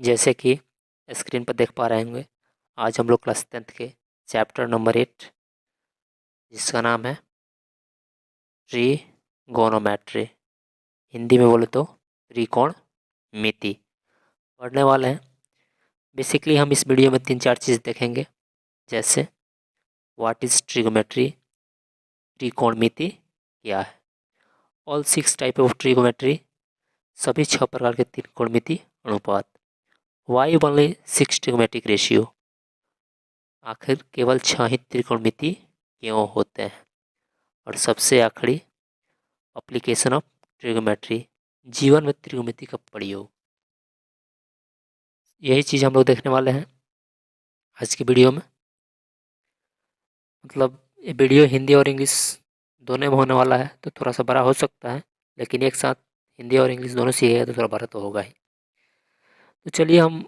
जैसे कि स्क्रीन पर देख पा रहे होंगे, आज हम लोग क्लास 10th के चैप्टर नंबर 8 जिसका नाम है ट्रीगोनोमेट्री, हिंदी में बोले तो त्रिकोण मिति पढ़ने वाले हैं। बेसिकली हम इस वीडियो में 3-4 चीज़ देखेंगे, जैसे व्हाट इज ट्रिगोमेट्री, त्रिकोणमिति क्या है, ऑल 6 टाइप ऑफ ट्रिगोमेट्री, सभी 6 प्रकार के त्रिकोणमिति अनुपात, वाई ओनली 6 ट्रिगोमेट्रिक रेशियो, आखिर केवल 6 ही त्रिकोणमिति क्यों होते हैं, और सबसे आखिरी एप्लीकेशन ऑफ ट्रिगोमेट्री, जीवन में त्रिकोणमिति का प्रयोग। यही चीज़ हम लोग देखने वाले हैं आज की वीडियो में। मतलब ये वीडियो हिंदी और इंग्लिश दोनों में होने वाला है, तो थोड़ा सा बड़ा हो सकता है, लेकिन एक साथ हिंदी और इंग्लिश दोनों सीखेगा तो थोड़ा बड़ा तो होगा ही। तो चलिए हम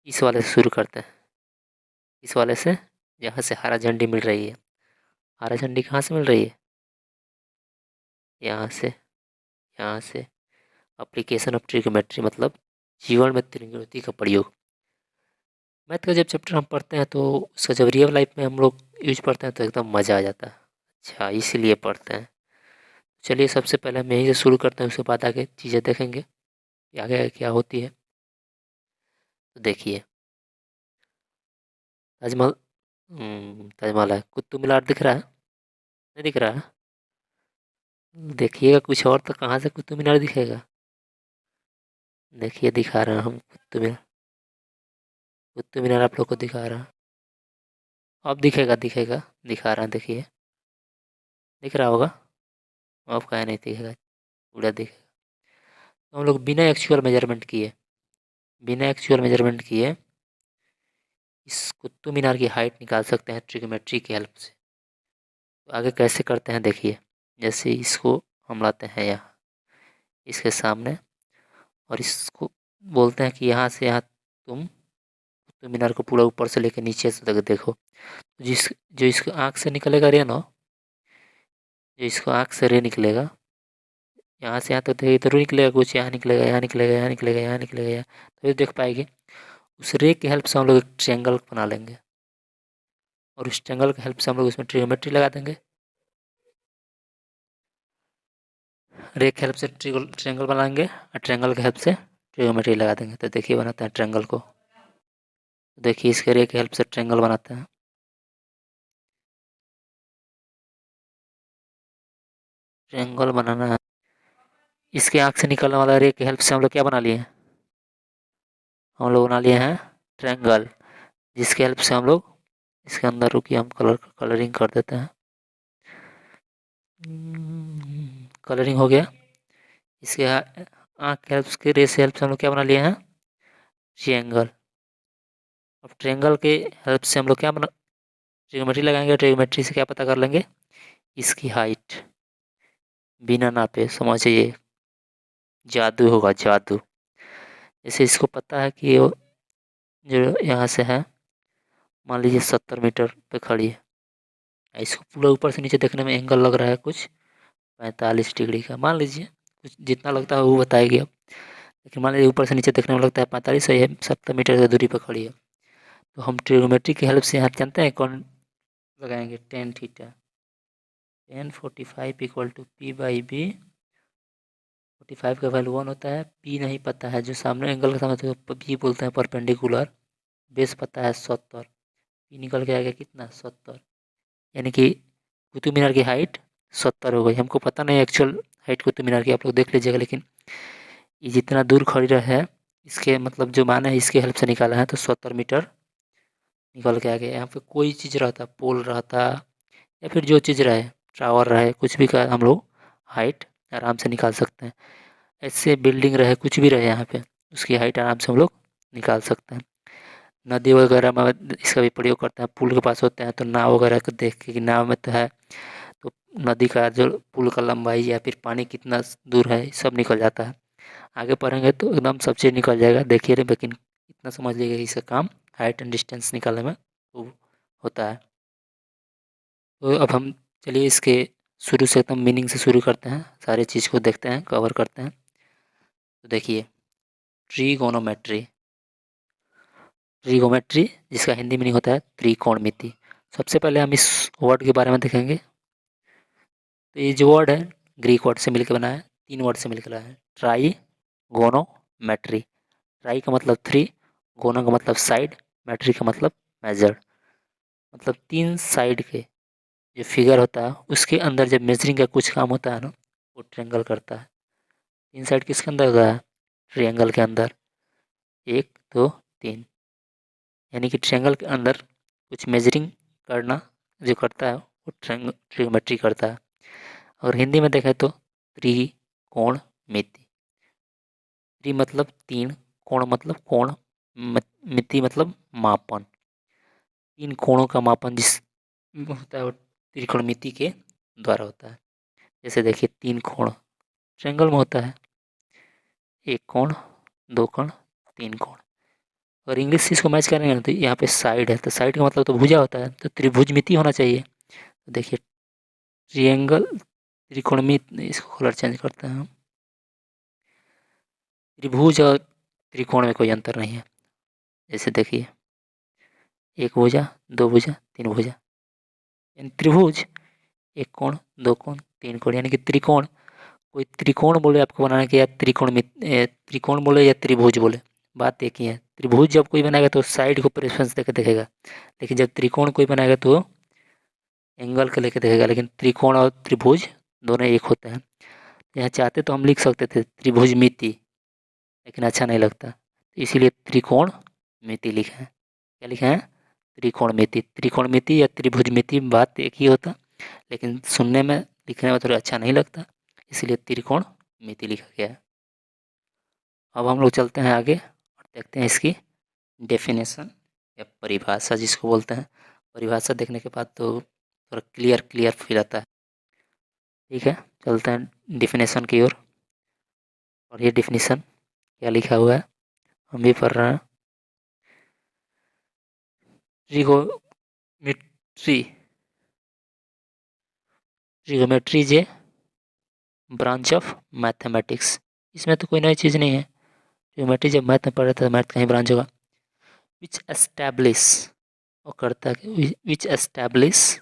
इस वाले से शुरू करते हैं, इस वाले से जहाँ से हरा झंडी मिल रही है। हरा झंडी कहाँ से मिल रही है? यहाँ से, यहाँ से। एप्लीकेशन ऑफ ट्रिगोमेट्री मतलब जीवन में त्रिकोणमिति का प्रयोग। मैथ का जब चैप्टर हम पढ़ते हैं तो उसका जब रियल लाइफ में हम लोग यूज पढ़ते हैं तो एकदम मज़ा आ जाता है। अच्छा, इसीलिए पढ़ते हैं। चलिए सबसे पहले हम यहीं से शुरू करते हैं, उसके बाद आगे चीज़ें देखेंगे कि आगे क्या होती है। तो देखिए, ताजमहल, ताजमहल है, कुतुब मीनार दिख रहा है? नहीं दिख रहा है? देखिएगा कुछ और तो कहाँ से कुतुब मीनार दिखेगा। देखिए दिखा रहे हैं हम कुतुब मीनार, कुतुब मीनार आप लोग को दिखा रहा है। अब दिखेगा, दिखेगा, दिखा रहा है, देखिए दिख रहा होगा। अब कहाँ नहीं दिखेगा, पूरा दिखेगा। तो हम लोग बिना एक्चुअल मेजरमेंट किए, बिना एक्चुअल मेजरमेंट किए इस कुतुब मीनार की हाइट निकाल सकते हैं ट्रिग्नोमेट्री की हेल्प से। तो आगे कैसे करते हैं देखिए, जैसे इसको हम लाते हैं यहाँ इसके सामने, और इसको बोलते हैं कि यहाँ से यहाँ तुम कुतुब मीनार को पूरा ऊपर से लेकर नीचे से तक देखो। जिस जो इसको आँख से निकलेगा रे ना, जो इसको आँख से रे निकलेगा, यहाँ से यहाँ तक तो इधर निकलेगा, कुछ यहाँ निकलेगा, यहाँ निकलेगा, यहाँ निकलेगा, यहाँ निकलेगा, यहाँ तो ये देख पाएगी। उस रे की हेल्प से हम लोग एक ट्रायंगल बना लेंगे, और उस ट्रायंगल की हेल्प से हम लोग उसमें ट्रिग्नोमेट्री लगा देंगे। रे की हेल्प से ट्रायंगल बनाएंगे और ट्रायंगल की हेल्प से ट्रिग्नोमेट्री लगा देंगे। तो देखिए बनाते हैं ट्रायंगल को। देखिए इसके रे की हेल्प से ट्रायंगल बनाते हैं। ट्रायंगल बनाना है, इसके आँख से निकलने वाला रे की हेल्प से हम लोग क्या बना लिए हैं? हम लोग बना लिए हैं ट्रायंगल, जिसकी हेल्प से हम लोग इसके अंदर, रुकिए हम कलरिंग कर देते हैं। कलरिंग हो गया। इसके आँख के हेल्प के रे से हेल्प से हम लोग क्या बना लिए हैं? ट्रायंगल। अब ट्रायंगल के हेल्प से हम लोग क्या बना, ट्रिग्नोमेट्री लगाएंगे। ट्रिग्नोमेट्री से क्या पता कर लेंगे? इसकी हाइट बिना नापे, समझिए जादू होगा, जादू। जैसे इसको पता है कि वो जो यहाँ से है, मान लीजिए 70 मीटर पे खड़ी है, इसको पूरा ऊपर से नीचे देखने में एंगल लग रहा है कुछ 45 डिग्री का, मान लीजिए कुछ जितना लगता है वो बताएगी अब। लेकिन मान लीजिए ऊपर से नीचे देखने में लगता है 45, सही है, 70 मीटर की दूरी पर खड़ी है। तो हम ट्रिग्नोमेट्री की हेल्प से यहाँ जानते हैं कौन लगाएंगे? Tan theta, tan 45 equal to P by B. 45 का वैल्यू 1 होता है, पी नहीं पता है, जो सामने एंगल का सामने तो पी बोलते हैं परपेंडिकुलर, बेस पता है 70, पी निकल के आ गया कितना? 70। यानी कि कुतुब मीनार की हाइट 70 हो गई। हमको पता नहीं एक्चुअल हाइट कुतुब मीनार की, आप लोग देख लीजिएगा, लेकिन ये जितना दूर खड़ी रहा है इसके मतलब जो मान है इसके हेल्प से निकाला है, तो 70 मीटर निकल के आ गया। यहाँ पे कोई चीज़ रहता, पोल रहता या फिर जो चीज़ रहे, टावर रहे, कुछ भी का हम लोग हाइट आराम से निकाल सकते हैं। ऐसे बिल्डिंग रहे, कुछ भी रहे यहाँ पे, उसकी हाइट आराम से हम लोग निकाल सकते हैं। नदी वगैरह में इसका भी प्रयोग करते हैं, पुल के पास होते हैं तो नाव वगैरह को देख के कि नाव में तो है, तो नदी का जो पुल का लंबाई या फिर पानी कितना दूर है सब निकल जाता है। आगे पढ़ेंगे तो एकदम सब चीज़ निकल जाएगा, देखिए रे, लेकिन इतना समझ लीजिएगा कि इसका काम हाइट एंड डिस्टेंस निकालने में वो होता है। तो अब हम चलिए इसके शुरू से एकदम मीनिंग से शुरू करते हैं, सारी चीज़ को देखते हैं, कवर करते हैं। तो देखिए ट्रीगोनोमेट्री, ट्रिगोमेट्री, जिसका हिंदी मीनिंग होता है त्रिकोणमिति। सबसे पहले हम इस वर्ड के बारे में देखेंगे। तो ये जो वर्ड है ग्रीक वर्ड से मिलकर बना है, 3 वर्ड से मिलकर बना है, ट्राई गोनोमेट्री। ट्राई का मतलब 3, गोनो का मतलब साइड, मेट्री का मतलब मेजर। मतलब 3 साइड के जो फिगर होता है उसके अंदर जब मेजरिंग का कुछ काम होता है ना, वो ट्रायंगल करता है। 3 साइड किसके अंदर होता है? ट्रायंगल के अंदर, 1 2 3। यानी कि ट्रायंगल के अंदर कुछ मेजरिंग करना जो करता है वो ट्रिग्योमेट्री करता है। और हिंदी में देखें तो त्रिकोणमिति। त्रि मतलब 3, कोण मतलब कोण, मिति मतलब मापन। 3 कोणों का मापन जिस होता है वो त्रिकोणमिति के द्वारा होता है। जैसे देखिए 3 कोण ट्रायंगल में होता है, 1 कोण, 2 कोण, 3 कोण। और इंग्लिश से इसको मैच करेंगे ना तो यहाँ पे साइड है, तो साइड का मतलब तो भुजा होता है, तो त्रिभुजमिति होना चाहिए। तो देखिए ट्रिएंगल, त्रिकोणमिति, इसको कलर चेंज करते हैं हम। त्रिभुज और त्रिकोण में कोई अंतर नहीं है। जैसे देखिए 1 भुजा, 2 भुजा, 3 भुजा। यानी त्रिभुज 1 कोण, 2 कोण, 3 कोण, यानी कि त्रिकोण। कोई त्रिकोण बोले आपको बनाना कि या त्रिकोण बोले या त्रिभुज बोले, बात एक ही है। त्रिभुज जब कोई बनाएगा तो साइड को प्रेफरेंस देकर देखेगा, लेकिन जब त्रिकोण कोई बनाएगा तो एंगल को लेकर देखेगा। लेकिन त्रिकोण और त्रिभुज दोनों एक होते हैं। यहाँ चाहते तो हम लिख सकते थे त्रिभुजमिति, लेकिन अच्छा नहीं लगता, तो इसीलिए त्रिकोणमिति लिखे हैं। क्या लिखे हैं? त्रिकोणमिति। त्रिकोणमिति या त्रिभुजमिति बात एक ही होता, लेकिन सुनने में लिखने में थोड़ा अच्छा नहीं लगता, इसलिए त्रिकोणमिति लिखा गया है। अब हम लोग चलते हैं आगे और देखते हैं इसकी डेफिनेशन या परिभाषा जिसको बोलते हैं। परिभाषा देखने के बाद तो थोड़ा क्लियर फील आता है। ठीक है, चलते हैं डिफिनेशन की ओर। और ये डिफिनेशन क्या लिखा हुआ है हम भी पढ़ रहे हैं। Trigonometry, trigonometry is a branch of mathematics. इसमें तो कोई नई चीज़ नहीं है। ट्रिगोमेट्री जब मैथ में पढ़ रहे थे, मैथ का ही ब्रांच होगा। विच एस्टैब्लिश, वो करता है which establish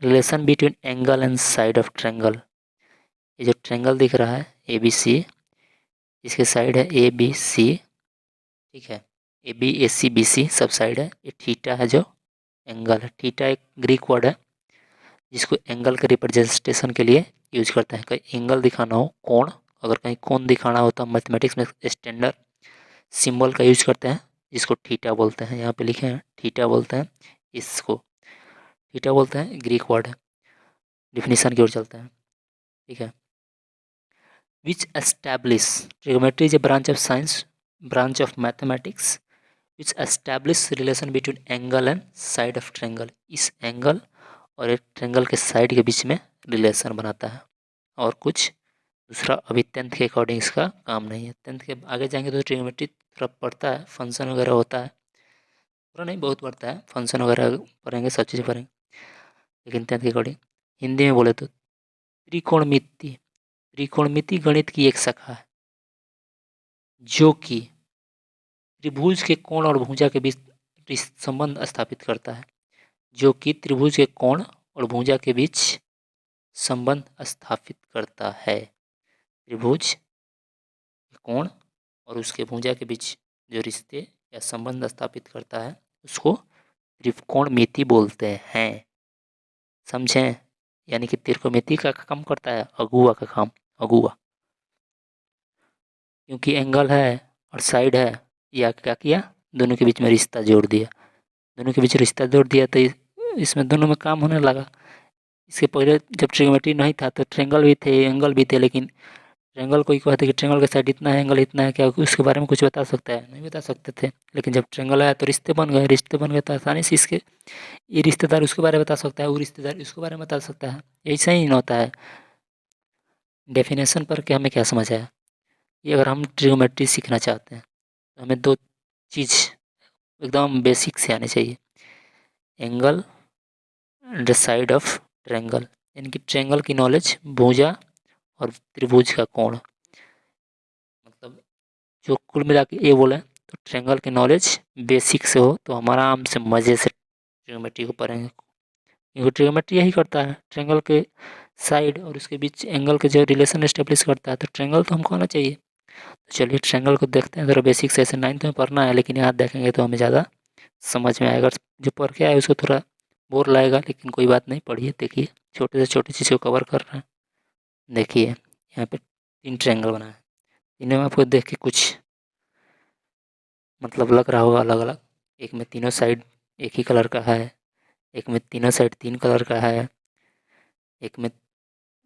relation between angle and side of triangle. ये जो ट्रायंगल दिख रहा है ए बी सी, इसके साइड है ए बी सी, ठीक है, A B A C B C सब साइड है। ये थीटा है जो एंगल है। थीटा एक ग्रीक वर्ड है जिसको एंगल के रिप्रेजेंटेशन के लिए यूज करते हैं। कहीं एंगल दिखाना हो, कोण, अगर कहीं कोण दिखाना हो तो मैथमेटिक्स में स्टैंडर्ड सिंबल का यूज करते हैं जिसको थीटा बोलते हैं। यहाँ पे लिखे हैं थीटा बोलते हैं, इसको थीटा बोलते हैं, ग्रीक वर्ड है। डिफिनीशन की ओर चलते हैं। ठीक है, which establish, trigonometry is a branch of science, branch of mathematics which establish relation between angle and side of triangle. इस एंगल और एक ट्रायंगल के साइड के बीच में रिलेशन बनाता है, और कुछ दूसरा अभी 10th के अकॉर्डिंग इसका काम नहीं है। 10th के आगे जाएंगे तो ट्रिग्नोमेट्री थोड़ा पढ़ता है, फंक्शन वगैरह होता है, पूरा नहीं बहुत पढ़ता है, फंक्शन वगैरह पढ़ेंगे, सब चीज़ें पढ़ेंगे। लेकिन 10th के अकॉर्डिंग हिंदी में बोले तो त्रिकोणमिति, त्रिकोणमिति गणित की एक शाखा है जो कि त्रिभुज के कोण और भुजा के बीच संबंध स्थापित करता है, जो कि त्रिभुज के कोण और भुजा के बीच संबंध स्थापित करता है। त्रिभुज कोण और उसके भुजा के बीच जो रिश्ते या संबंध स्थापित करता है उसको त्रिकोणमिति बोलते हैं। समझें? यानी कि त्रिकोणमिति का काम करता है अगुआ का काम, अगुआ। क्योंकि एंगल है और साइड है, या क्या किया, दोनों के बीच में रिश्ता जोड़ दिया। दोनों के बीच रिश्ता जोड़ दिया तो इसमें दोनों में काम होने लगा। इसके पहले जब ट्रिग्नोमेट्री नहीं था तो ट्रायंगल भी थे, एंगल भी थे, लेकिन ट्रायंगल कोई कहते कि ट्रायंगल का साइड इतना है, एंगल इतना है, क्या उसके बारे में कुछ बता सकता है? नहीं बता सकते थे। लेकिन जब ट्रायंगल आया तो रिश्ते बन गए, रिश्ते बन गए तो आसानी से इसके ये रिश्तेदार उसके बारे में बता सकता है, वो रिश्तेदार उसके बारे में बता सकता है। ऐसा ही होता है। डेफिनेशन पर क्या हमें क्या समझ आया? ये अगर हम ट्रिग्नोमेट्री सीखना चाहते हैं तो हमें 2 चीज़ एकदम बेसिक से आनी चाहिए। Angle and the side of triangle, यानी कि ट्रायंगल की नॉलेज, भुजा और त्रिभुज का कोण। मतलब जो कुल मिला के ये बोले तो ट्रायंगल की नॉलेज बेसिक से हो तो हम आराम से मज़े से ट्रिग्नोमेट्री को पढ़ेंगे, क्योंकि ट्रिग्नोमेट्री यही करता है, ट्रायंगल के साइड और उसके बीच एंगल के जो रिलेशन एस्टेब्लिश करता है, तो ट्रायंगल तो हमको आना चाहिए। तो चलिए ट्रायंगल को देखते हैं, ज़रा बेसिक से, ऐसे 9th में पढ़ना है, लेकिन यहाँ देखेंगे तो हमें ज़्यादा समझ में आएगा। जो पढ़ के आए उसको थोड़ा बोर लगेगा, लेकिन कोई बात नहीं, पढ़िए, देखिए, छोटे से छोटी चीज़ को कवर कर रहे हैं। देखिए यहाँ पे 3 ट्रायंगल बना है, तीनों में आपको देख के कुछ मतलब लग रहा होगा अलग अलग। एक में तीनों साइड एक ही कलर का है, एक में तीनों साइड 3 कलर का है, एक में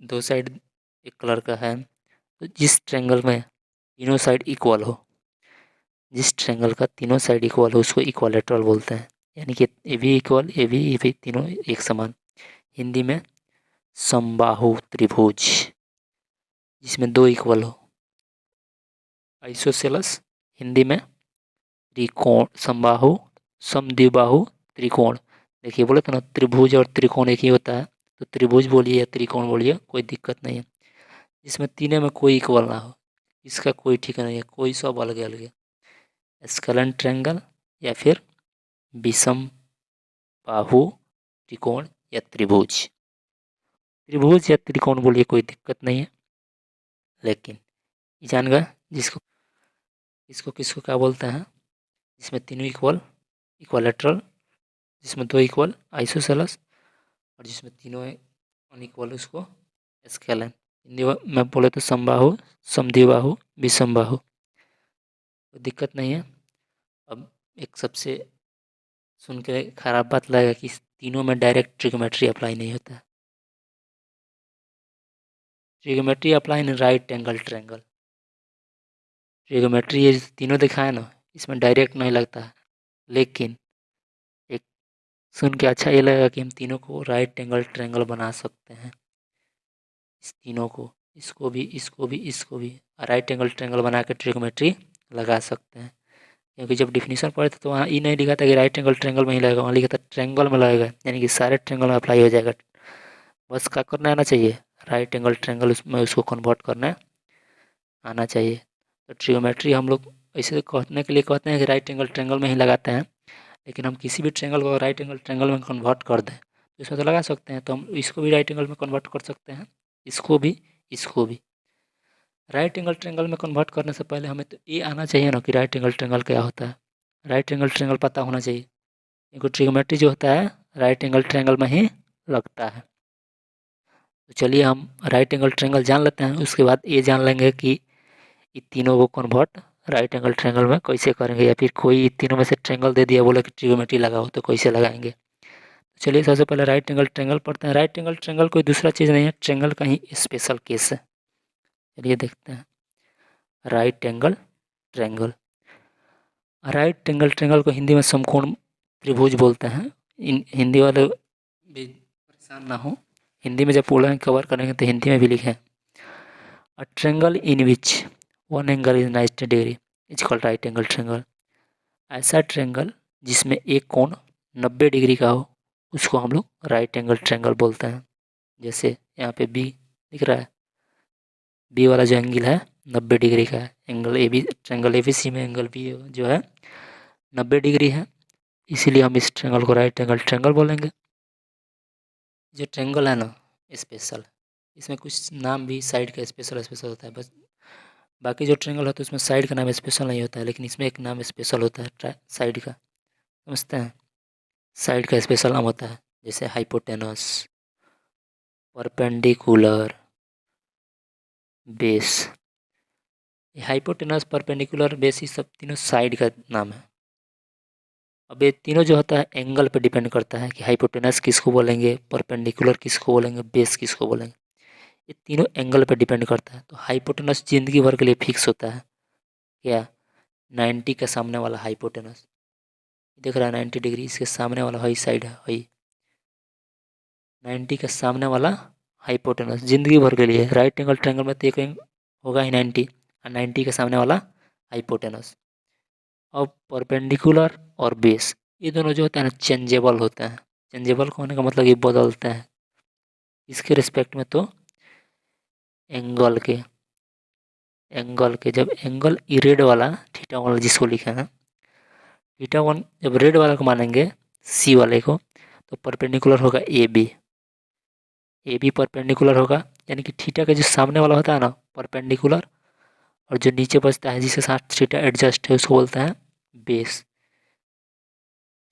2 साइड 1 कलर का है। तो जिस ट्रायंगल में तीनों साइड इक्वल हो, जिस ट्रायंगल का तीनों साइड इक्वल हो, उसको इक्वालेटरल बोलते हैं। यानी कि ए भी इक्वल, ए भी तीनों एक समान। हिंदी में समबाहु त्रिभुज, जिसमें 2 इक्वल हो। आइसोसेलस, हिंदी में त्रिकोण, समबाहु, समद्विबाहु त्रिकोण। देखिए बोले तो ना, त्रिभुज और त्रिकोण एक ही होता है, तो त्रिभुज बोलिए या त्रिकोण बोलिए, कोई दिक्कत नहीं है। जिसमें तीनों में कोई इक्वल ना हो, इसका कोई ठीक नहीं है, कोई सब अलग अलग है। स्केलन ट्रायंगल या फिर विषम बाहु त्रिकोण या त्रिभुज। त्रिभुज या त्रिकोण बोलिए, कोई दिक्कत नहीं है, लेकिन जान गए जिसको इसको किसको क्या बोलते हैं, जिसमें तीनों इक्वल इक्वालेटरल, जिसमें 2 इक्वल आइसोसेलस, और जिसमें तीनों अनइक्वल उसको स्केलन। हिंदी में बोले तो समबाहु, समद्विबाहु, विषमबाहु, कोई दिक्कत नहीं है। अब एक सबसे सुन के खराब बात लगेगा कि तीनों में डायरेक्ट ट्रिग्नोमेट्री अप्लाई नहीं होता है। Trigonometry apply in right angle triangle. Trigonometry ये तीनों दिखाए ना, इसमें डायरेक्ट नहीं लगता है, लेकिन एक सुन के अच्छा ये लगेगा कि हम तीनों को राइट एंगल ट्रायंगल बना सकते हैं। इस तीनों को, इसको भी, इसको भी, इसको भी राइट एंगल ट्रायंगल बना के ट्रिग्नोमेट्री लगा सकते हैं। क्योंकि जब डिफिनीशन पढ़े थे तो वहाँ ये नहीं लिखा था कि राइट एंगल ट्रायंगल में ही लगेगा, वहाँ लिखा था ट्रायंगल में लगेगा, यानी कि सारे ट्रायंगल में अप्लाई हो जाएगा। बस क्या करना आना चाहिए, राइट एंगल ट्रायंगल उसमें उसको कन्वर्ट करना आना चाहिए। तो ट्रिग्नोमेट्री हम लोग ऐसे कहने के लिए कहते हैं कि राइट एंगल ट्रायंगल में ही लगाते हैं, लेकिन हम किसी भी ट्रायंगल को राइट एंगल ट्रायंगल में कन्वर्ट कर दें तो इसमें तो लगा सकते हैं। तो हम इसको भी राइट एंगल में कन्वर्ट कर सकते हैं, इसको भी, इसको भी। राइट एंगल ट्रायंगल में कन्वर्ट करने से पहले हमें तो ये आना चाहिए ना कि राइट एंगल ट्रायंगल क्या होता है, राइट एंगल ट्रायंगल पता होना चाहिए, क्योंकि ट्रिग्नोमेट्री जो होता है राइट एंगल ट्रायंगल में ही लगता है। तो चलिए हम राइट एंगल ट्रायंगल जान लेते हैं, उसके बाद ये जान लेंगे कि ये तीनों को कन्वर्ट राइट एंगल ट्रायंगल में कैसे करेंगे, या फिर कोई तीनों में से ट्रायंगल दे दिया, बोला कि ट्रिग्नोमेट्री लगाओ, तो कैसे लगाएंगे। तो चलिए सबसे पहले राइट एंगल ट्रायंगल पढ़ते हैं। राइट एंगल ट्रायंगल कोई दूसरा चीज़ नहीं है, ट्रायंगल का ही स्पेशल केस है। चलिए देखते हैं right angle triangle. Right angle triangle को हिंदी में समकोण त्रिभुज बोलते हैं। इन हिंदी वाले भी परेशान ना हो, हिंदी में जब पूरा कवर करेंगे तो हिंदी में भी लिखें। A triangle in which one angle is 90 degree is called right angle triangle. ऐसा ट्रायंगल जिसमें एक कोण 90 डिग्री का हो, उसको हम लोग राइट एंगल ट्रायंगल बोलते हैं। जैसे यहाँ पे बी दिख रहा है, बी वाला जो एंगल है 90 डिग्री का है, angle A B, triangle A B C में एंगल बी जो है 90 डिग्री है, इसीलिए हम इस ट्रायंगल को राइट एंगल ट्रायंगल बोलेंगे। जो ट्रायंगल है ना स्पेशल, इसमें कुछ नाम भी साइड का स्पेशल स्पेशल होता है, बस बाकी जो ट्रायंगल होता है उसमें साइड का नाम स्पेशल नहीं होता है, लेकिन इसमें एक नाम स्पेशल होता है साइड का, समझते हैं। साइड का स्पेशल नाम होता है, जैसे hypotenuse, perpendicular, base. Hypotenuse, perpendicular, base, ये सब तीनों साइड का नाम है। अब ये तीनों जो होता है एंगल पे डिपेंड करता है कि हाइपोटेनस किसको बोलेंगे, परपेंडिकुलर किसको बोलेंगे, बेस किसको बोलेंगे। ये तीनों एंगल पे डिपेंड करता है। तो हाइपोटेनस जिंदगी भर के लिए फिक्स होता है, क्या, 90 के सामने वाला हाइपोटेनस दिख रहा है 90 डिग्री, इसके सामने वाला वही साइड है, वही 90 के सामने वाला हाइपोटेनस जिंदगी भर के लिए। राइट एंगल ट्रायंगल में तो एक होगा ही 90, और 90 के सामने वाला हाइपोटेनस। अब परपेंडिकुलर और बेस, ये दोनों जो होते हैं ना चेंजेबल होते हैं। चेंजेबल होने का मतलब ये बदलते हैं इसके रिस्पेक्ट में, तो एंगल के जब एंगल इरेड वाला थीटा वाला जिसको लिखा है, थीटा वन जब रेड वाला को मानेंगे सी वाले को तो परपेंडिकुलर होगा ए बी परपेंडिकुलर होगा, यानी कि थीटा का जो सामने वाला होता है ना परपेंडिकुलर, और जो नीचे बचता है जिसके साथ थीटा एडजस्ट है उसको बोलता है बेस।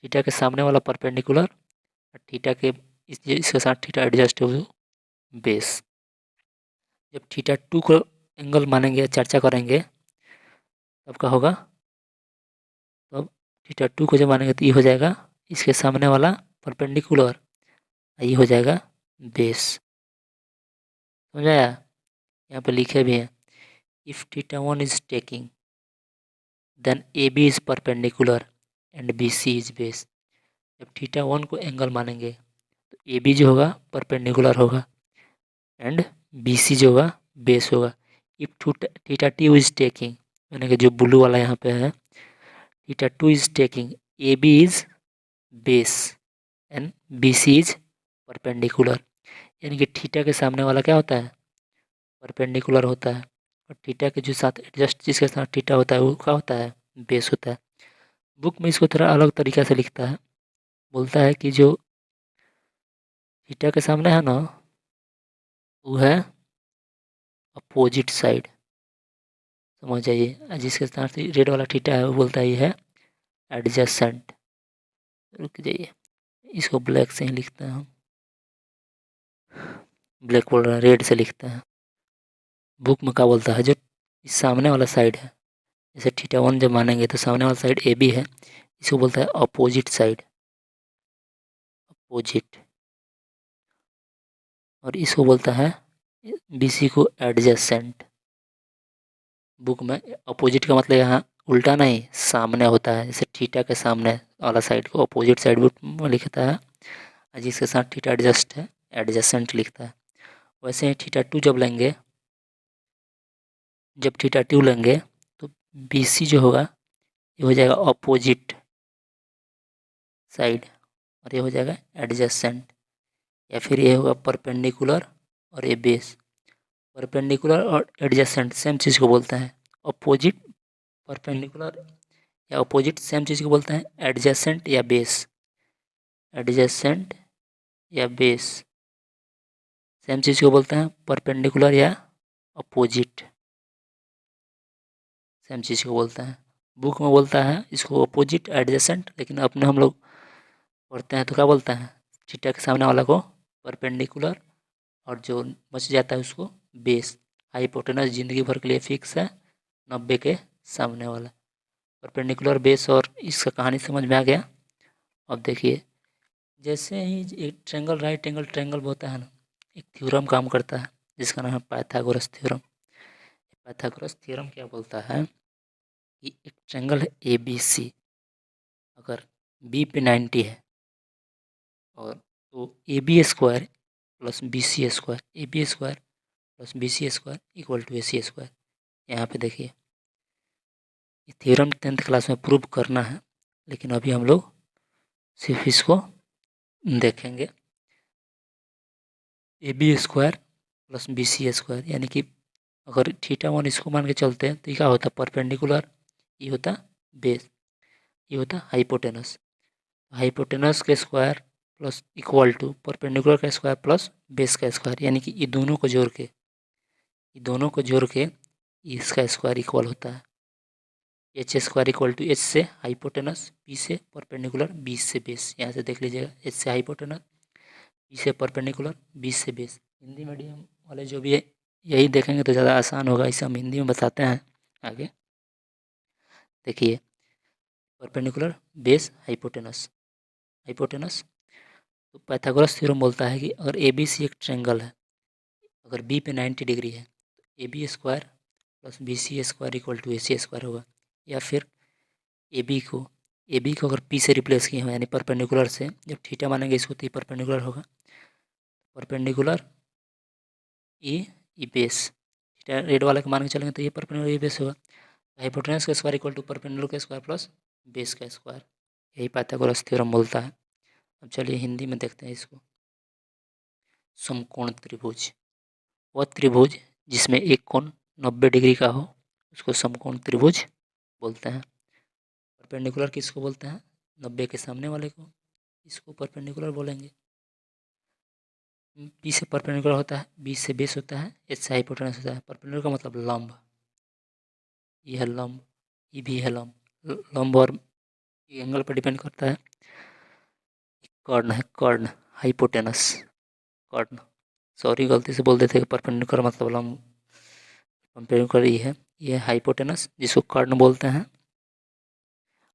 थीटा के सामने वाला परपेंडिकुलर और थीटा के इसके साथ थीटा एडजस्ट है वो बेस। जब थीटा टू को एंगल मानेंगे चर्चा करेंगे तब क्या होगा, तब थीटा टू को जब मानेंगे तो ये हो जाएगा इसके सामने वाला परपेंडिकुलर, ये हो जाएगा बेस। समझ आया? यहाँ पे लिखे भी है if theta one is taking then A B is perpendicular and B C is base. जब थीटा वन को एंगल मानेंगे तो ए बी जो होगा परपेंडिकुलर होगा एंड बी सी जो होगा बेस होगा। If theta two is taking, यानी कि जो ब्लू वाला यहाँ पे है, theta two is taking A B is base and B C is perpendicular, यानी कि थीटा के सामने वाला क्या होता है परपेंडिकुलर होता है, और थीटा के जो साथ एडजस्ट जिसके साथ थीटा होता है वो क्या होता है बेस होता है। बुक में इसको थोड़ा अलग तरीका से लिखता है, बोलता है कि जो थीटा के सामने है ना वो है अपोजिट साइड। समझ जाइए, जिसके साथ रेड वाला थीटा है वो बोलता है ये है एडजेसेंट। रुक जाइए, इसको ब्लैक से ही लिखते हैं हम, ब्लैक बोल रहे हैं रेड से लिखते हैं। बुक में क्या बोलता है जो सामने वाला साइड है, जैसे थीटा वन जब मानेंगे तो सामने वाला साइड ए बी है, इसको बोलता है अपोजिट साइड, अपोजिट। और इसको बोलता है बी सी को एडजेसेंट। बुक में अपोजिट का मतलब यहाँ उल्टा नहीं सामने होता है, जैसे थीटा के सामने वाला साइड को अपोजिट साइड बुक में लिखता है, और जिसके साथ थीटा एडजस्ट है एडजेसेंट लिखता है। वैसे ही थीटा टू जब लेंगे, जब थीटा टू लेंगे तो बी सी जो होगा ये हो जाएगा अपोजिट साइड और ये हो जाएगा एडजेसेंट, या फिर ये होगा परपेंडिकुलर और ये बेस। परपेंडिकुलर और एडजेसेंट सेम चीज़ को बोलते हैं अपोजिट, परपेंडिकुलर या अपोजिट सेम चीज़ को बोलते हैं एडजेसेंट या बेस, एडजेसेंट या बेस सेम चीज़ को बोलते हैं परपेंडिकुलर या अपोजिट, सेम चीज़ को बोलते हैं। बुक में बोलता है इसको अपोजिट एडजेसेंट, लेकिन अपने हम लोग पढ़ते हैं तो क्या बोलते हैं थीटा के सामने वाला को परपेंडिकुलर और जो बच जाता है उसको बेस। हाइपोटेनस जिंदगी भर के लिए फिक्स है, 90 के सामने वाला परपेंडिकुलर बेस। और इसका कहानी समझ में आ गया। अब देखिए जैसे ही एक ट्रेंगल राइट एंगल ट्रेंगल होता है ना, एक थ्योरम काम करता है जिसका नाम है पाइथागोरस थ्योरम। पाइथागोरस थ्योरम क्या बोलता है कि एक ट्रेंगल है ए बी सी, अगर बी पे 90 है और तो A B square plus B C square, A B square plus B C square equal to A C square. यहाँ पे देखिए ये थ्योरम 10th क्लास में प्रूव करना है, लेकिन अभी हम लोग सिर्फ इसको देखेंगे। A B square plus B C square, यानी कि अगर थीटा वन इसको मान के चलते हैं तो ये क्या होता है परपेंडिकुलर, ये होता बेस, ये होता हाइपोटेनस। हाइपोटेनस के square plus equal to perpendicular का स्क्वायर प्लस बेस का स्क्वायर, यानी कि ये दोनों को जोड़ के, ये दोनों को जोड़ के इसका स्क्वायर इक्वल होता है H square equal to H से हाइपोटेनस, बी से परपेंडिकुलर, बी से बेस। यहाँ से देख लीजिएगा एच से हाइपोटेनस, बी से परपेंडिकुलर, बी से बेस। हिंदी मीडियम वाले जो भी है यही देखेंगे तो ज़्यादा आसान होगा, इसे हम हिंदी में बताते हैं आगे। देखिए परपेंडिकुलर बेस हाइपोटेनस, हाइपोटेनस तो पाइथागोरस थ्योरम बोलता है कि अगर ए बी सी एक ट्रेंगल है, अगर बी पे 90 डिग्री है तो A B square plus B C square equal to A C square होगा। या फिर ए बी को अगर पी से रिप्लेस किए हैं यानी परपेंडिकुलर से, जब थीटा मानेंगे इसको तो ये परपेंडिकुलर होगा, परपेंडिकुलर ई बेस। थीटा रेड वाले को मान के चलेंगे तो ये परपेंडिकुलर ई बेस होगा। हाइपोटेनस का स्क्वायर इक्वल टू परपेंडिकुलर का स्क्वायर प्लस बेस का स्क्वायर, यही पाइथागोरस थ्योरम बोलता है। अब चलिए हिंदी में देखते हैं इसको। समकोण त्रिभुज, वह त्रिभुज जिसमें एक कोण 90 डिग्री का हो उसको समकोण त्रिभुज बोलते हैं। परपेंडिकुलर किसको बोलते हैं? 90 के सामने वाले को, इसको परपेंडिकुलर बोलेंगे। बी से परपेंडिकुलर होता है, बी से बेस होता है, एच से हाइपोटेनस होता है। परपेंडिकुलर का मतलब लंब, ये है लंब, ये भी है लंब। लंब और एंगल पर डिपेंड करता है। कर्ण है, कर्ण, हाइपोटेनस, कर्ण, सॉरी गलती से बोल देते हैं परपेंडिकुलर मतलब लंब, परपेंडिकुलर ये हाइपोटेनस जिसको कर्ण बोलते हैं।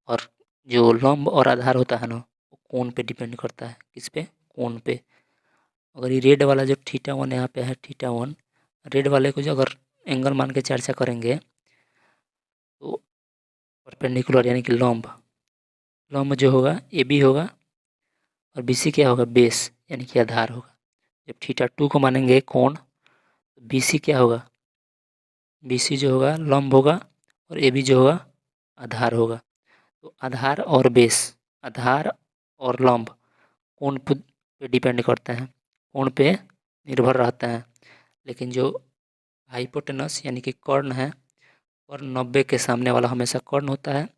और जो लंब और आधार होता है ना, वो कोण पे डिपेंड करता है। किस पे? कोण पे। अगर ये रेड वाला जो θ1 यहाँ पे है, θ1, रेड वाले को जो अगर एंगल मान के चर्चा करेंगे तो परपेंडिकुलर यानी कि लंब, लंब जो होगा ए बी होगा, और बी सी क्या होगा? बेस यानी कि आधार होगा। जब θ2 को मानेंगे कोण, तो बी सी क्या होगा? बी सी जो होगा लंब होगा, और ए बी जो होगा आधार होगा। तो आधार और बेस, आधार और लंब कोण पे डिपेंड करते हैं, कोण पे निर्भर रहते हैं। लेकिन जो हाइपोटेनस यानी कि कर्ण है, कर्ण 90 के सामने वाला हमेशा कर्ण होता है।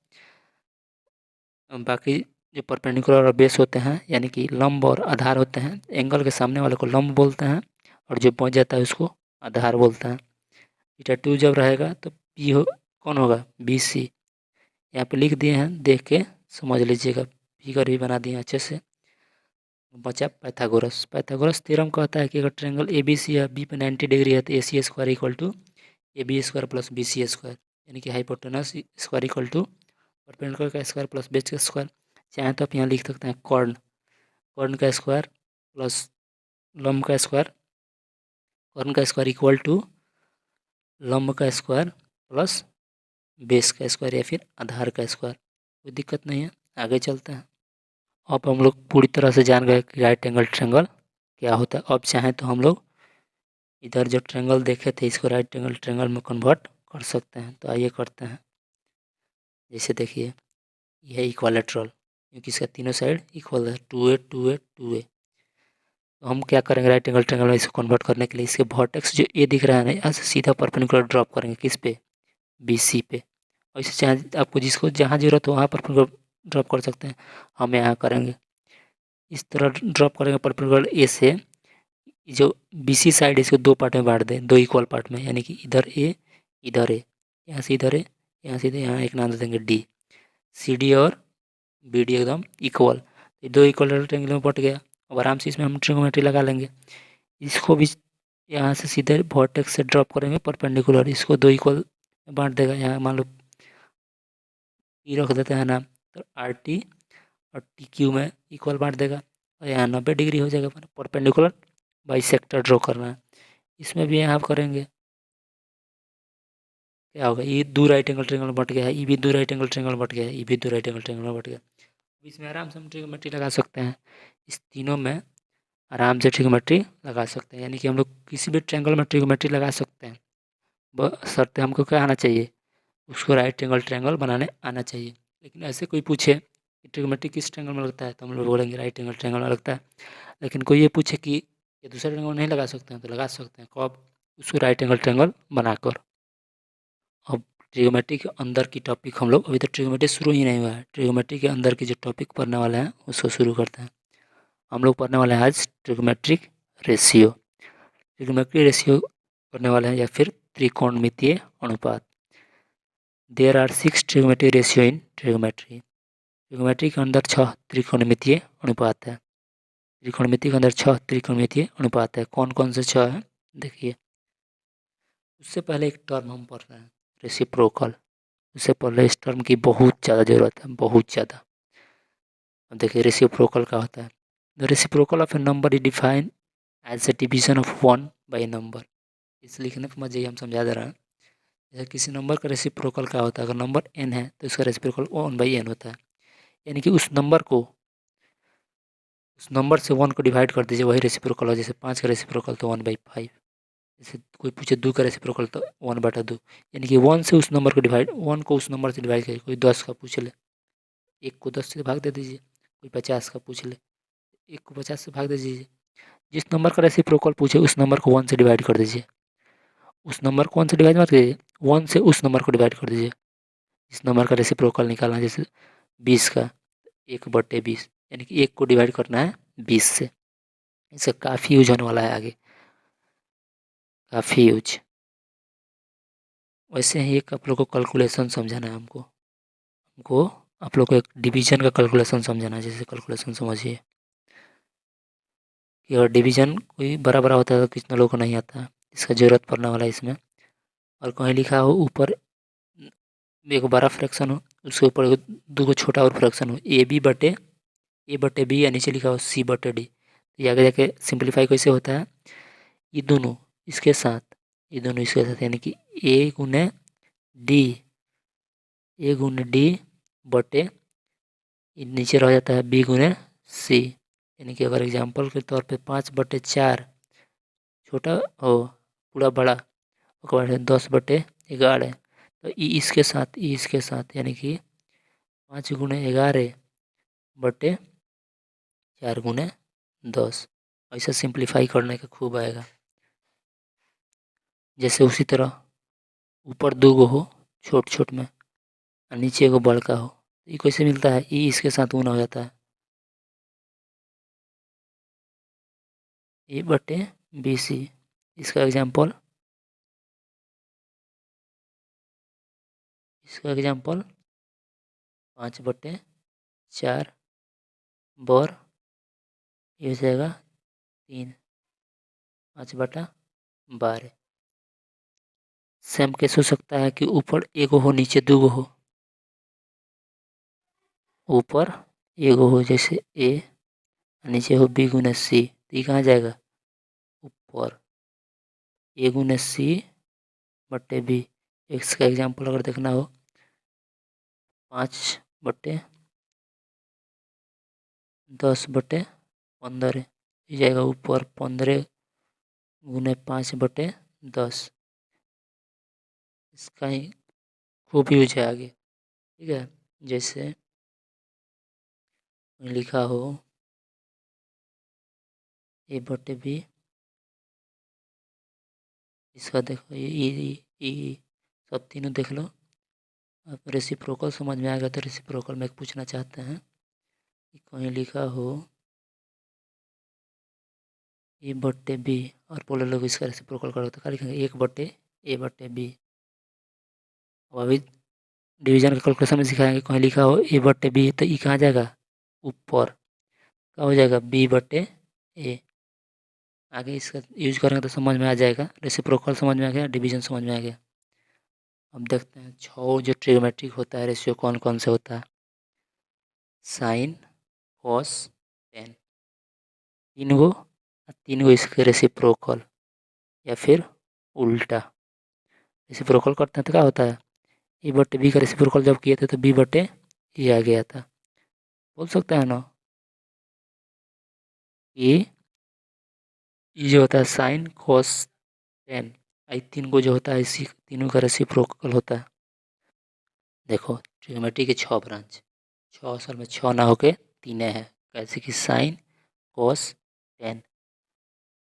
बाकी जो परपेंडिकुलर और बेस होते हैं यानी कि लंब और आधार होते हैं, एंगल के सामने वाले को लंब बोलते हैं, और जो पहुंच जाता है उसको आधार बोलते हैं। θ2 जब रहेगा तो पी कौन होगा? B C. यहाँ पे लिख दिए हैं, देख के समझ लीजिएगा, फिगर भी बना दिए हैं अच्छे से। बचा पाइथागोरस। पाइथागोरस थ्योरम कहता है कि अगर ट्रायंगल ए बी सी है, बी पे 90 डिग्री है, तो A C square equal to A B square plus B C square, यानी कि hypotenuse square equal to perpendicular का स्क्वायर प्लस बेस का स्क्वायर। चाहे तो आप यहाँ लिख सकते हैं कर्ण, कर्ण का स्क्वायर प्लस लंब का स्क्वायर, कर्ण का स्क्वायर इक्वल टू लंब का स्क्वायर प्लस बेस का स्क्वायर या फिर आधार का स्क्वायर। कोई दिक्कत नहीं है, आगे चलते हैं। अब हम लोग पूरी तरह से जान गए कि राइट एंगल ट्रायंगल क्या होता है। अब चाहें तो हम लोग इधर जो ट्रायंगल देखे थे इसको राइट एंगल ट्रायंगल में कन्वर्ट कर सकते हैं। तो आइए करते हैं। जैसे देखिए, यह इक्वालेटरल, क्योंकि इसका तीनों साइड इक्वल है, 2a 2a 2a। तो हम क्या करेंगे राइट एंगल ट्रायंगल में इसको कन्वर्ट करने के लिए, इसके वर्टेक्स जो ए दिख रहा है ना, यहाँ से सीधा परपेंडिकुलर ड्रॉप करेंगे। किस पे? बी सी पे। और इसे चाहे आपको जिसको जहाँ जरूरत हो वहाँ परपेंडिकुलर ड्रॉप कर सकते हैं। हम यहाँ करेंगे, इस तरह ड्रॉप करेंगे परपेंडिकुलर ए से। जो बी सी साइड इसको दो पार्ट में बांट दें, दो इक्वल पार्ट में, यानी कि इधर ए इधर ए, यहाँ से इधर ए, यहाँ से इधर, यहाँ एक नाम दे देंगे डी। सी डी और बी डी एकदम इक्वल, ये दो इक्वल रेक्टेंगल में बट गया। अब आराम से इसमें हम ट्रिगोनोमेट्री लगा लेंगे। इसको भी यहाँ से सीधे वर्टेक्स से ड्रॉप करेंगे परपेंडिकुलर, इसको दो इक्वल बांट देगा। यहाँ मान लो ई रख देते हैं नाम, तो आर टी और टी क्यू में इक्वल बांट देगा, और यहाँ 90 डिग्री हो जाएगा। परपेंडिकुलर बाइसेक्टर ड्रॉ करना है, इसमें भी यहाँ करेंगे। क्या होगा? ये दो राइट एंगल ट्रायंगल बट गया है, ये भी दो राइट एंगल ट्रायंगल बट गया है, ये भी दो राइट एंगल ट्रायंगल बट गया। इसमें आराम से हम ट्रिगोनोमेट्री लगा सकते हैं। इस तीनों में आराम से ट्रिगोनोमेट्री लगा सकते हैं, यानी कि हम लोग किसी भी ट्रायंगल में ट्रिगोनोमेट्री लगा सकते हैं। बशर्ते हमको क्या आना चाहिए? उसको राइट एंगल ट्रायंगल बनाने आना चाहिए। लेकिन ऐसे कोई पूछे कि ट्रिगोनोमेट्री किस ट्रायंगल में लगता है, तो हम लोग बोलेंगे राइट एंगल ट्रायंगल में लगता है। लेकिन कोई ये पूछे कि ये दूसरे ट्रायंगल में नहीं लगा सकते हैं, तो लगा सकते हैं। कब? उसको राइट एंगल ट्रायंगल बनाकर। अब ट्रिगोनोमेट्री के अंदर की टॉपिक हम लोग, अभी तक ट्रिगोनोमेट्री शुरू ही नहीं हुआ है, ट्रिगोनोमेट्री के अंदर की जो टॉपिक पढ़ने वाले हैं उसको शुरू करते हैं। हम लोग पढ़ने वाले हैं आज ट्रिगोनोमेट्रिक रेशियो। ट्रिगोनोमेट्रिक रेशियो पढ़ने वाले हैं, या फिर त्रिकोणमितीय अनुपात। There are 6 trigonometric ratio in trigonometry. Trigonometry के अंदर 6 त्रिकोणमितीय अनुपात है। त्रिकोणमिति के अंदर 6 त्रिकोणमितीय अनुपात है। कौन कौन से 6 है? देखिए, उससे पहले एक टर्म हम पढ़ रहे हैं, रेसिप्रोकल। उससे पहले इस टर्म की बहुत ज़्यादा ज़रूरत है, बहुत ज़्यादा। अब देखिए रेसिप्रोकल क्या होता है। The reciprocal of a number is defined as a division of 1 by number. इस लिखने पर मजे हम समझा दे रहे हैं। जैसे किसी नंबर का रेसिप्रोकल क्या होता है, अगर नंबर n है तो इसका रेसिप्रोकल 1/n होता है। यानी कि उस नंबर से 1 को डिवाइड कर दीजिए, वही रेसिप्रोकल हो। जैसे 5 का रेसिप्रोकल तो 1/5। जैसे कोई पूछे 2 का रेसिप्रोकल तो 1/2। यानी कि 1 से उस नंबर को डिवाइड, 1 को उस नंबर से डिवाइड करिए। कोई 10 का पूछ ले, 1 को 10 से भाग दे दीजिए। कोई 50 का पूछ ले, 1 को 50 से भाग दे दीजिए। जिस नंबर का रेसिप्रोकल पूछे उस नंबर को 1 से डिवाइड कर दीजिए। उस नंबर को 1 से डिवाइड मत कीजिए, 1 से उस नंबर को डिवाइड कर दीजिए। इस नंबर का रेसिप्रोकल निकालना है, जैसे 20 का 1/20, यानी कि 1 को डिवाइड करना है 20 से। इसका काफ़ी यूज होने वाला है आगे, काफ़ी यूज। वैसे ही एक आप लोग को कैलकुलेशन समझाना है हमको आप लोग को एक डिवीजन का कैलकुलेशन समझाना है। जैसे कैलकुलेशन समझिए कि अगर डिवीजन कोई बड़ा बड़ा होता है तो कितना लोगों को नहीं आता, इसका ज़रूरत पड़ने वाला है इसमें। और कहीं लिखा हो ऊपर एक बड़ा फ्रैक्शन हो, उसके ऊपर दो को छोटा और फ्रैक्शन हो, ए बटे बी, या नीचे लिखा हो C/D। ये आगे जाके सिंप्लीफाई कैसे होता है, ये दोनों इसके साथ, ये दोनों इसके साथ, यानी कि डी ए गुने डी बटे नीचे रह जाता है B/C। यानी कि अगर एग्जाम्पल के तौर पे 5/4 छोटा हो पूरा बड़ा, उसके बाद 10/11, तो ई इसके साथ यानी कि 5×11/4×10, ऐसा सिंप्लीफाई करने का खूब आएगा। जैसे उसी तरह ऊपर 2 हो छोट छोट में और नीचे एगो बड़का हो, ये कैसे मिलता है, ई इसके साथ गुना हो जाता है, A/BC। इसका एग्जाम्पल 5/4 बर, ये हो जाएगा 3, 5/12। सेम केस हो सकता है कि ऊपर एगो हो नीचे 2 हो, ऊपर एगो हो जैसे A, नीचे हो B/C, तो ये कहाँ जाएगा ऊपर, A/C/B। इसका एग्जाम्पल अगर देखना हो 5/10/15, ये जाएगा ऊपर 15×5/10। इसका ही खूब यूज है आगे, ठीक है। जैसे लिखा हो A/B, इसका देखो ये सब तीनों देख लो। अब रेसिप्रोकल समझ में आ गया तो रेसिप्रोकल में पूछना चाहते हैं कि कहीं लिखा हो A/B और बोले लोग इसका रेसिप्रोकल करो तो क्या लिखेंगे, 1/A/B। अब अभी डिवीजन का कैलकुलेशन में सिखाएंगे, कहीं लिखा हो A/B तो ये कहाँ जाएगा ऊपर, क्या हो जाएगा B/A। आगे इसका यूज करेंगे तो समझ में आ जाएगा, रेसिप्रोकल समझ में आ गया, डिवीजन समझ में आ गया। अब देखते हैं 6 जो ट्रिग्नोमेट्रिक होता है रेशियो कौन कौन से होता है, साइन कॉस टेन, 3 गो इसके रेसिप्रोकल या फिर उल्टा। रेसिप्रोकल करते हैं तो क्या होता है, A/B का रेसिप्रोकल जब किए थे तो B/A आ गया था। बोल सकते हैं ना कि ये जो होता है साइन कॉस टेन, आई 3 गो जो होता है इसी तीनों का रेसिप्रोकल होता है। देखो ट्रिग्नोमेट्री के 6 ब्रांच, 6 असल में 6 ना होके 3 है, कैसे कि साइन कॉस टेन,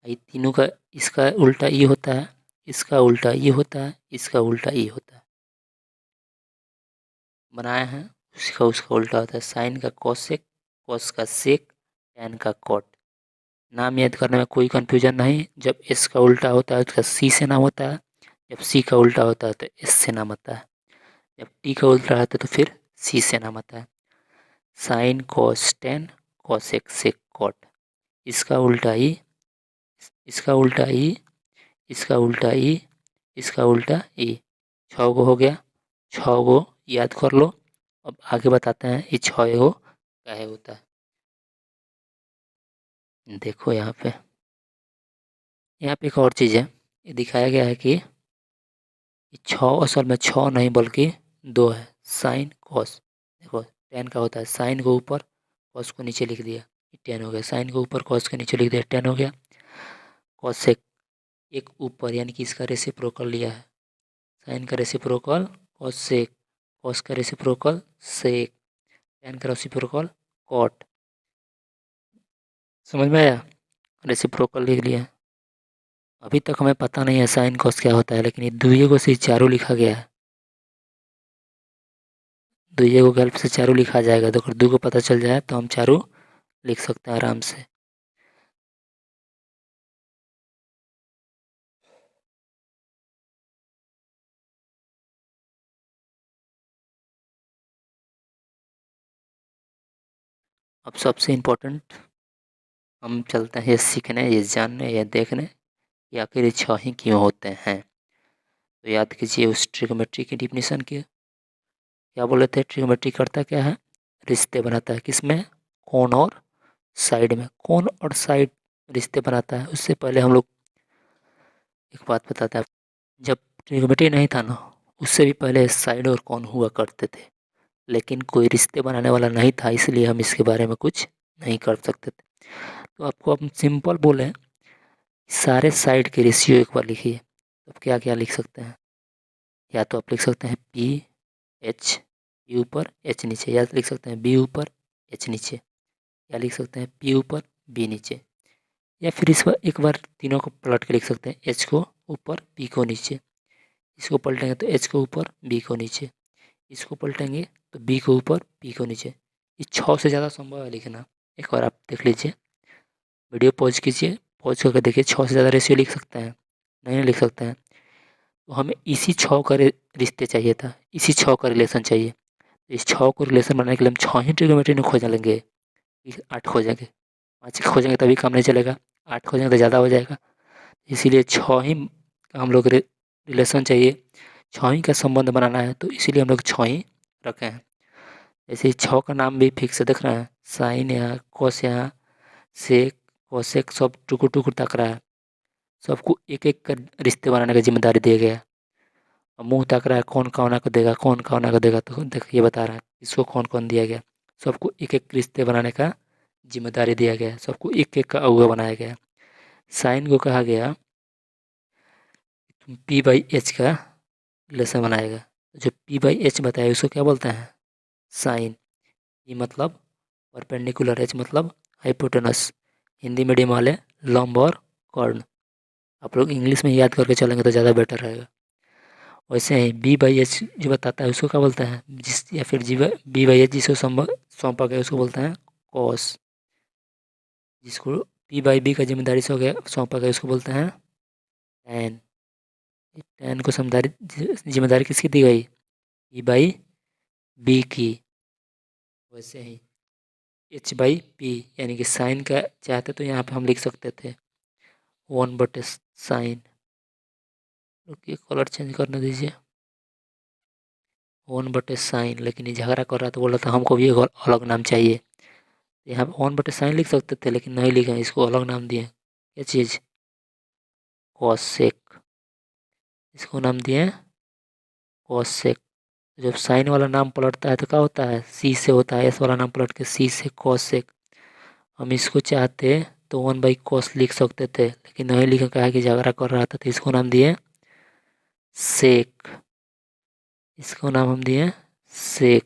ये तीनों का इसका उल्टा ये होता है, इसका उल्टा ये होता है, इसका उल्टा ये होता है, बनाए हैं उसका उल्टा होता है। साइन का कॉसेक, कॉस का सेक, टेन का कॉट। नाम याद करने में कोई कंफ्यूजन नहीं, जब एस का उल्टा होता है उसका सी से नाम होता है, जब सी का उल्टा होता है तो एस से नाम आता है, जब टी का उल्टा होता है तो फिर सी से नाम आता है। Sin cos tan cosec sec cot, इसका उल्टा ई, इसका उल्टा ई, इसका उल्टा ई, इसका उल्टा ई। 6 गो हो गया, 6 गो याद कर लो। अब आगे बताते हैं ये 6 गो क्या होता है। देखो यहाँ पे एक और चीज़ है, ये दिखाया गया है कि 6 असल में 6 नहीं बल्कि 2 है, साइन कॉस। देखो 10 का होता है, साइन को ऊपर कॉस को नीचे लिख दिया, 10 हो गया, साइन को ऊपर कॉस के नीचे लिख दिया, 10 हो गया। कॉसेक एक ऊपर यानी कि इसका रेसिप्रोकल लिया है, साइन का रेसिप्रोकल कॉसेक, कॉस का रेसिप्रोकल सेक, टेन का रेसिप्रोकल कॉट। समझ में आया, रेसिप्रोकल लिख लिया। अभी तक हमें पता नहीं है साइन कॉस क्या होता है, लेकिन ये दुइये को से चारों लिखा गया है। दुइये को हेल्प से चारों लिखा जाएगा। तो अगर 2 को पता चल जाए तो हम चारों लिख सकते हैं आराम से। अब सबसे इम्पोर्टेंट हम चलते हैं ये सीखने, ये जानने, ये देखने कि आखिर ये 6 ही क्यों होते हैं। तो याद कीजिए उस ट्रिग्नोमेट्री की डिफिनीशन की। क्या बोले थे? ट्रिग्नोमेट्री करता क्या है? रिश्ते बनाता है। किसमें? कोण और साइड में। कोण और साइड रिश्ते बनाता है। उससे पहले हम लोग एक बात बताते हैं। जब ट्रिग्नोमेट्री नहीं था ना, उससे भी पहले साइड और कोण हुआ करते थे, लेकिन कोई रिश्ते बनाने वाला नहीं था, इसलिए हम इसके बारे में कुछ नहीं कर सकते थे। तो आपको हम सिंपल बोले, सारे साइड के रेशियो एक बार लिखिए। तो क्या क्या लिख सकते हैं? या तो आप लिख सकते हैं पी एच, पी ऊपर एच नीचे, या लिख सकते हैं बी ऊपर एच नीचे, या लिख सकते हैं पी ऊपर बी नीचे, या फिर इस बार एक बार तीनों को पलट के लिख सकते हैं, एच को ऊपर पी को नीचे। इसको पलटेंगे तो एच को ऊपर बी को नीचे, इसको पलटेंगे तो बी को ऊपर पी को नीचे। ये 6 से ज़्यादा संभव है लिखना। एक बार आप देख लीजिए, वीडियो पॉज कीजिए, पॉज करके देखिए 6 से ज़्यादा रेशियो लिख सकते हैं? नहीं लिख सकते हैं। तो हमें इसी 6 का रिश्ते चाहिए था, इसी 6 का रिलेशन चाहिए। तो इस 6 को रिलेशन बनाने के लिए हम 6 ही ट्रिग्नोमेट्री में खोज लेंगे, 8 खोजेंगे। 5 खोजेंगे तभी काम नहीं चलेगा, 8 खोजेंगे तो ज़्यादा हो जाएगा। इसीलिए 6 ही हम लोग रिलेशन चाहिए, 6 ही का संबंध बनाना है, तो इसीलिए हम लोग 6 ही रखे हैं। जैसे 6 का नाम भी फिक्स दिख रहा है, साइन यहाँ, कॉस यहाँ, सेक, कोसेक, सब टुकुर टुकुर तक रहा है। सबको एक एक कर रिश्ते बनाने का जिम्मेदारी दिया गया है। और मुंह तक रहा है, कौन कौन को देगा, कौन कौन को देगा, तो देखिए बता रहा है इसको कौन कौन दिया गया। सबको एक एक रिश्ते बनाने का जिम्मेदारी दिया गया है, सबको एक एक का अगुआ बनाया गया है। साइन को कहा गया पी बाई एच का रिलेशन बनाएगा। जो पी बाई एच बताया उसको क्या बोलते हैं? साइन। ई मतलब परपेंडिकुलर, एच मतलब हाइपोटेनस। हिंदी मीडियम वाले लंब और कर्ण। आप लोग इंग्लिश में याद करके चलेंगे तो ज़्यादा बेटर रहेगा। वैसे ही बी बाई एच जो बताता है उसको क्या बोलते हैं? जिस या फिर जी बी बाई एच जिसको सौंपा गया उसको बोलते हैं कॉस। जिसको पी बाई बी का जिम्मेदारी से हो गया सौंपा गया उसको बोलते हैं टैन। टैन को जिम्मेदारी किसकी दी गई? ई बाई बी की। वैसे ही एच बाई पी यानी कि साइन का चाहते तो यहाँ पे हम लिख सकते थे 1/sin। रुकिए कलर चेंज करने दीजिए, 1/sin। लेकिन ये झगड़ा कर रहा तो बोल रहा था हमको भी एक अलग नाम चाहिए। यहाँ पे 1/sin लिख सकते थे लेकिन नहीं लिखा, इसको अलग नाम दिए। क्या चीज़? कॉसेक। इसको नाम दिए कॉसेक। जब साइन वाला नाम पलटता है तो क्या होता है? सी से होता है। एस वाला नाम पलट के सी से कॉसेक। हम इसको चाहते तो 1/cos लिख सकते थे लेकिन नहीं लिखा, कहा कि झगड़ा कर रहा था, तो इसको नाम दिए सेक। इसको नाम हम दिए सेक,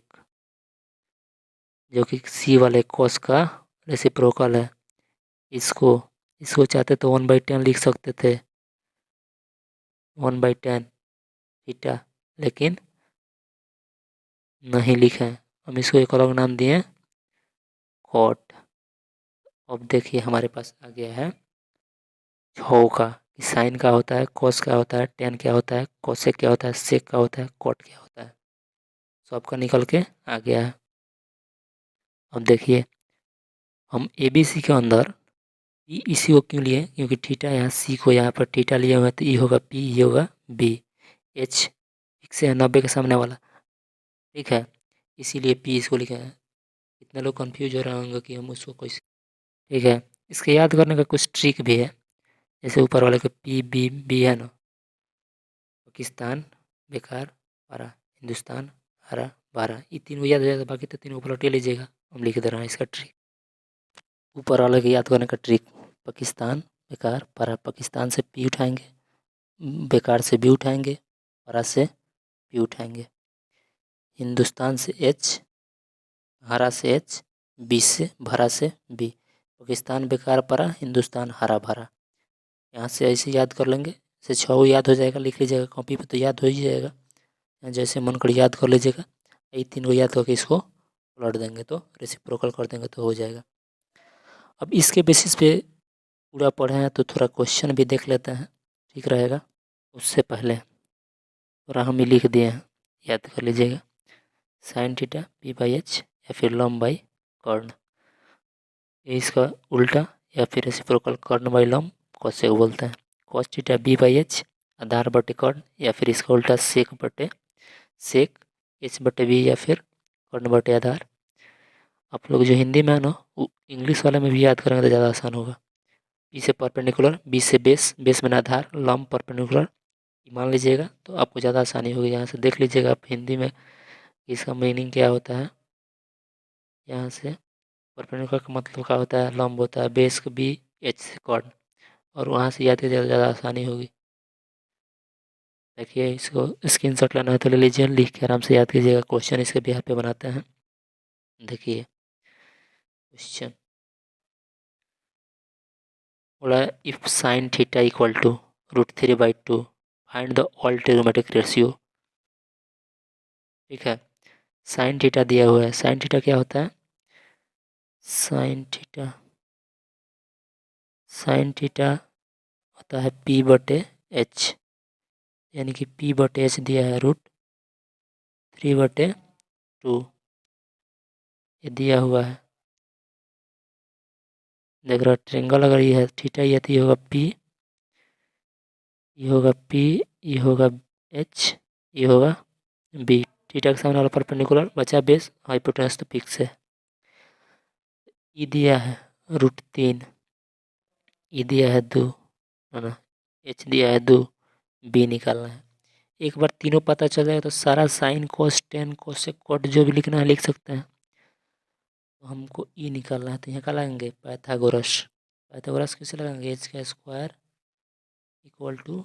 जो कि सी वाले कॉस का रेसिप्रोकल है। इसको इसको चाहते तो 1/10 लिख सकते थे, 1/10 थीटा, लेकिन नहीं लिखा है। हम इसको एक अलग नाम दिए कॉट। अब देखिए हमारे पास आ गया है 6 का। साइन क्या होता है, कॉस क्या होता है, टेन क्या होता है, कोसेक क्या होता है, सेक क्या होता है, कॉट क्या होता है, सबका निकल के आ गया है। अब देखिए हम ए बी सी के अंदर ई इसी को क्यों लिए? क्योंकि थीटा यहाँ सी को यहाँ पर थीटा लिए हुए तो ई होगा पी, ई होगा बी। एच फिक्स है 90 के सामने वाला, ठीक है, इसीलिए पी इसको लिखा है। कितने लोग कंफ्यूज हो रहे होंगे कि हम उसको कैसे, ठीक है। इसके याद करने का कुछ ट्रिक भी है। जैसे ऊपर वाले के पी बी बी है ना, पाकिस्तान बेकार, बारह हिंदुस्तान, हरा 12, ये तीनों याद हो जाएगा। बाकी तो तीनों ऊपर लौटे लीजिएगा, हम लिख दे रहे हैं इसका ट्रिक। ऊपर वाले के याद करने का ट्रिक, पाकिस्तान बेकार परा, पाकिस्तान से पी उठाएंगे, बेकार से बी उठाएंगे, परा से पी उठाएंगे। हिंदुस्तान से एच, हरा से एच, बी से भरा से बी। पाकिस्तान बेकार परा, हिंदुस्तान हरा भरा। यहाँ से ऐसे याद कर लेंगे, ऐसे 6 याद हो जाएगा। लिख लीजिएगा कॉपी पे तो याद हो ही जाएगा, जैसे मन कर याद कर लीजिएगा। यही तीन को याद करके इसको उलट देंगे तो रेसिप्रोकल कर देंगे तो हो जाएगा। अब इसके बेसिस पे पूरा पढ़े हैं तो थोड़ा क्वेश्चन भी देख लेते हैं, ठीक रहेगा। उससे पहले थोड़ा हम ही लिख दिए हैं, याद कर लीजिएगा। Sine theta P by H या फिर लॉम बाई कॉर्न, ये इसका उल्टा या फिर रेसिप्रोकल कॉर्न बाई लॉम कॉसेक बोलते हैं। Cos theta B by H आधार बटे कॉर्न या फिर इसका उल्टा सेक बटे सेक एच बटे बी या फिर कॉर्न बटे आधार। आप लोग जो हिंदी में है ना इंग्लिश वाले में भी याद करेंगे तो ज़्यादा आसान होगा। बी से परपेंडिकुलर, बी से बेस, बेस में आधार, लॉम परपेंडिकुलर मान लीजिएगा तो आपको ज़्यादा आसानी होगी। यहाँ से देख लीजिएगा आप हिंदी में इसका मीनिंग क्या होता है। यहाँ से परपेंडिकुलर का मतलब क्या होता है, लंब होता है, बेस का बी एच से कॉर्ड, और वहाँ से याद कीजिएगा ज़्यादा आसानी होगी। देखिए इसको स्क्रीनशॉट लेना है तो ले लीजिए, लिख के आराम से याद कीजिएगा। क्वेश्चन इसके बिहार पे बनाते हैं। देखिए क्वेश्चन बोला if sine theta equal to √3/2 find the all trigonometric ratio. ठीक है, साइन थीटा दिया हुआ है। साइन थीटा क्या होता है, साइन थीटा होता है पी बटे एच, यानी कि पी बटे एच दिया है √3/2, ये दिया हुआ है। देख रहा ट्रेंगल अगर ये है थीटा, ये तो ये होगा पी, ये होगा पी, ये होगा एच, ये होगा बी। थीटा के सामने वाला परपेंडिकुलर बचा बेस, हाइपोटेनस तो फिक्स है। ई दिया है √3, ई दिया है 2 है ना, एच दिया है 2, बी निकालना है। एक बार तीनों पता चल जाएगा तो सारा sine cos tan cosec cot जो भी लिखना है लिख सकते हैं। तो हमको ई निकालना है तो यहाँ का लगाएंगे पाइथागोरस। पाइथागोरस कैसे लगाएंगे, एच का square equal to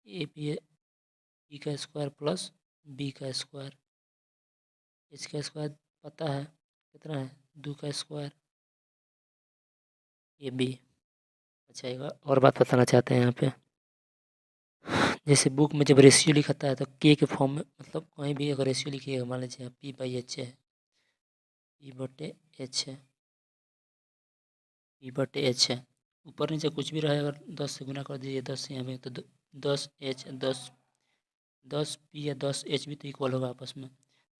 A B का स्क्वायर प्लस बी का स्क्वायर। एच का स्क्वायर पता है कितना है, 2 का स्क्वायर, ए बी। अच्छा एक और बात बताना चाहते हैं यहाँ पे, जैसे बुक में जब रेशियो लिखता है तो के फॉर्म में, मतलब कहीं भी अगर रेशियो लिखिएगा, मान लीजिए पी बाई एच है, पी बटे एच है, पी बटे एच है, ऊपर नीचे कुछ भी रहे अगर 10 से गुना कर दीजिए, 10 यहाँ में तो 10 एच 10 पी या 10 एच भी तो इक्वल होगा आपस में,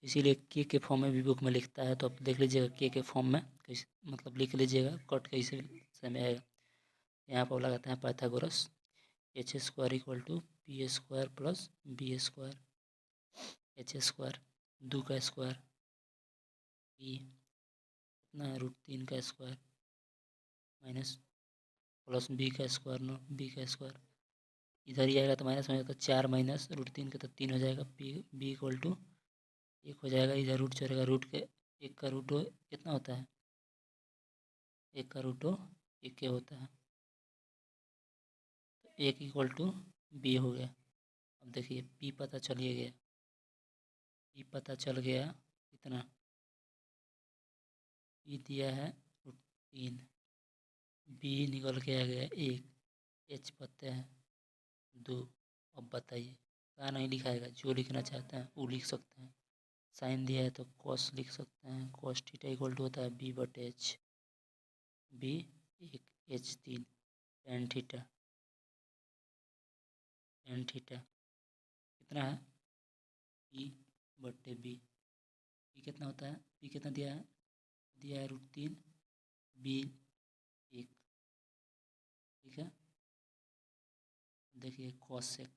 इसीलिए के फॉर्म में भी बुक में लिखता है। तो आप देख लीजिएगा के फॉर्म में कैसे मतलब लिख लीजिएगा, कट कैसे समय आएगा। यहाँ पर लगाते हैं Pythagoras, H square equal to P square plus B square, H square 2 का स्क्वायर, पी कितना है √3 का स्क्वायर माइनस प्लस बी का स्क्वायर, नो बी का स्क्वायर इधर ही आएगा तो माइनस में जाएगा, तो 4 माइनस √3 का तो 3 हो जाएगा, पी बी इक्वल टू 1 हो जाएगा, इधर रूट चलेगा, रूट के 1 का रूट कितना होता है, 1 का रूट 1 के होता है, तो 1 इक्वल टू बी हो गया। अब देखिए पी पता चलिए गया, पी पता चल गया कितना, पी दिया है √3, बी निकल के आ गया 1, एच पता है 2। अब बताइए कहाँ नहीं लिखाएगा, जो लिखना चाहते हैं वो लिख सकते हैं। साइन दिया है तो कॉस लिख सकते हैं, कॉस थीटा इक्वल टू होता है बी बटे H, B 1 H 3, tan theta कितना है पी बटे बी, पी कितना होता है, पी कितना दिया है √3, बी 1, ठीक है। देखिए कॉसेक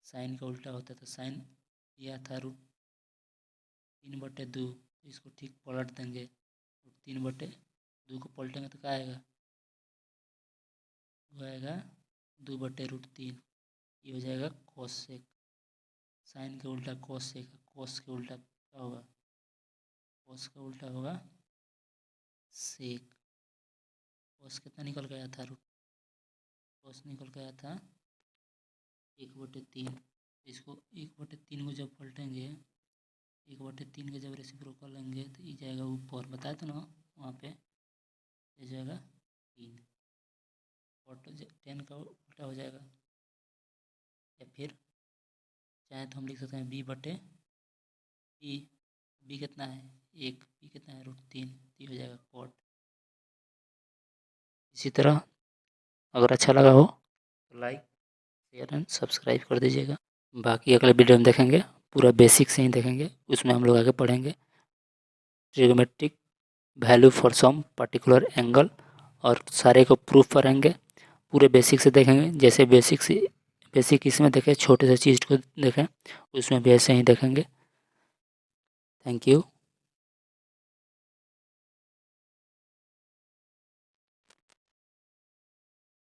साइन का उल्टा होता है, तो साइन दिया था √3/2, इसको ठीक पलट देंगे, √3/2 को पलटेंगे तो क्या आएगा, वो आएगा 2/√3, ये हो जाएगा कॉसेक। साइन के उल्टा कॉसेक, कॉस के उल्टा क्या होगा, कॉस का उल्टा होगा सेक। कॉस कितना निकल गया था, कॉस निकल गया था 1/3, इसको 1/3 को जब पलटेंगे, 1/3 के जब रेसिप्रोकल लेंगे तो ये जाएगा ऊपर, बताया था ना वहाँ पे, ये जाएगा 3 और 10 का उल्टा हो जाएगा। या फिर चाहे तो हम लिख सकते हैं बी बटे ई बी कितना है 1, बी कितना है √3, ये हो जाएगा कॉट। इसी तरह अगर अच्छा लगा हो तो लाइक शेयर एंड सब्सक्राइब कर दीजिएगा। बाकी अगले वीडियो में देखेंगे, पूरा बेसिक से ही देखेंगे, उसमें हम लोग आगे पढ़ेंगे trigonometric value for some particular angle और सारे को प्रूफ करेंगे। पूरे बेसिक से देखेंगे, जैसे बेसिक इसमें देखें, छोटे से चीज़ को देखें उसमें भी ऐसे ही देखेंगे। Thank you.